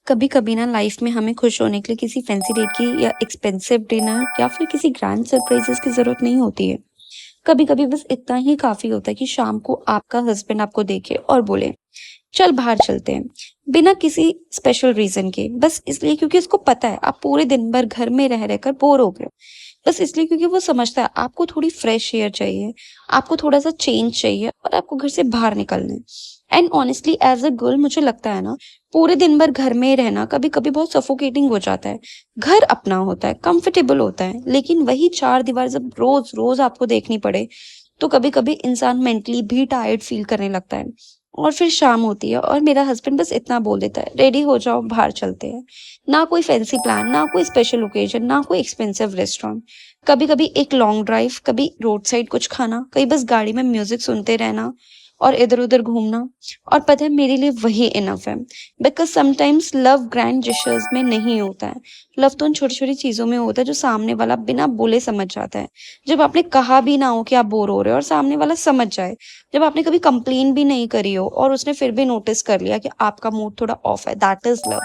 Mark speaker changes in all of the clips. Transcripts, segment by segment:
Speaker 1: कभी कभी ना लाइफ में हमें खुश होने के लिए किसी फैंसी डेट की या एक्सपेंसिव डिनर या फिर किसी ग्रैंड सरप्राइजेस की जरूरत नहीं होती है। कभी कभी बस इतना ही काफी होता है कि शाम को आपका हस्बैंड आपको देखे और बोले, चल बाहर चलते हैं। बिना किसी स्पेशल रीजन के, बस इसलिए क्योंकि उसको पता है आप पूरे दिन भर घर में रह रहकर बोर हो गए हो। बस इसलिए क्योंकि वो समझता है आपको थोड़ी फ्रेश एयर चाहिए, आपको थोड़ा सा चेंज चाहिए और आपको घर से बाहर निकलना है। And honestly as a girl मुझे लगता है ना, पूरे दिन भर घर में रहना कभी कभी बहुत सफोकेटिंग हो जाता है। घर अपना होता है, कंफर्टेबल होता है, लेकिन वही चार दीवार जब रोज रोज आपको देखनी पड़े तो कभी कभी इंसान मेंटली भी टायर्ड फील करने लगता है। और फिर शाम होती है और मेरा हस्बैंड बस इतना बोल देता है, रेडी हो जाओ बाहर चलते हैं। ना कोई फैंसी प्लान, ना कोई स्पेशल ओकेजन, ना कोई एक्सपेंसिव रेस्टोरेंट। कभी कभी एक लॉन्ग ड्राइव, कभी रोड साइड कुछ खाना, कहीं बस गाड़ी में म्यूजिक सुनते रहना और इधर उधर घूमना। और पता है मेरे लिए वही इनफ है। Because sometimes love grand gestures में नहीं होता है। लव तो उन छोटी छोटी चीजों में होता है जो सामने वाला बिना बोले समझ जाता है। जब आपने कहा भी ना हो कि आप बोर हो रहे हो और सामने वाला समझ जाए। जब आपने कभी कंप्लेन भी नहीं करी हो और उसने फिर भी नोटिस कर लिया कि आपका मूड थोड़ा ऑफ है, दैट इज लव।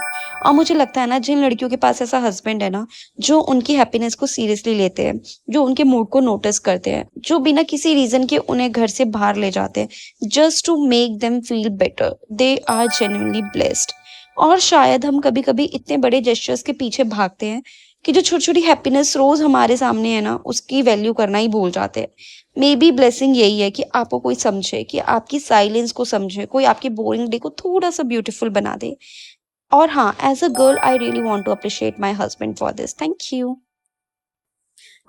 Speaker 1: और मुझे लगता है ना, जिन लड़कियों के पास ऐसा हस्बैंड है ना, जो उनकी हैप्पीनेस को सीरियसली लेते हैं, जो उनके मूड को नोटिस करते हैं, जो बिना किसी रीजन के उन्हें घर से बाहर ले जाते हैं just to make them feel better, they are genuinely blessed. और शायद हम कभी कभी इतने बड़े जेस्चर्स के पीछे भागते हैं कि जो छोटी छोटी हैप्पीनेस रोज हमारे सामने है ना, उसकी वैल्यू करना ही भूल जाते हैं। मे बी ब्लेसिंग यही है कि आपको कोई समझे, कि आपकी साइलेंस को समझे, कोई आपकी बोरिंग डे को थोड़ा सा ब्यूटीफुल बना दे। और हाँ, as a girl I really want to appreciate my husband for this, thank you.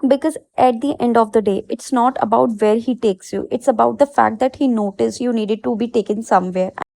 Speaker 1: Because at the end of the day, it's not about where he takes you, it's about the fact that he noticed you needed to be taken somewhere.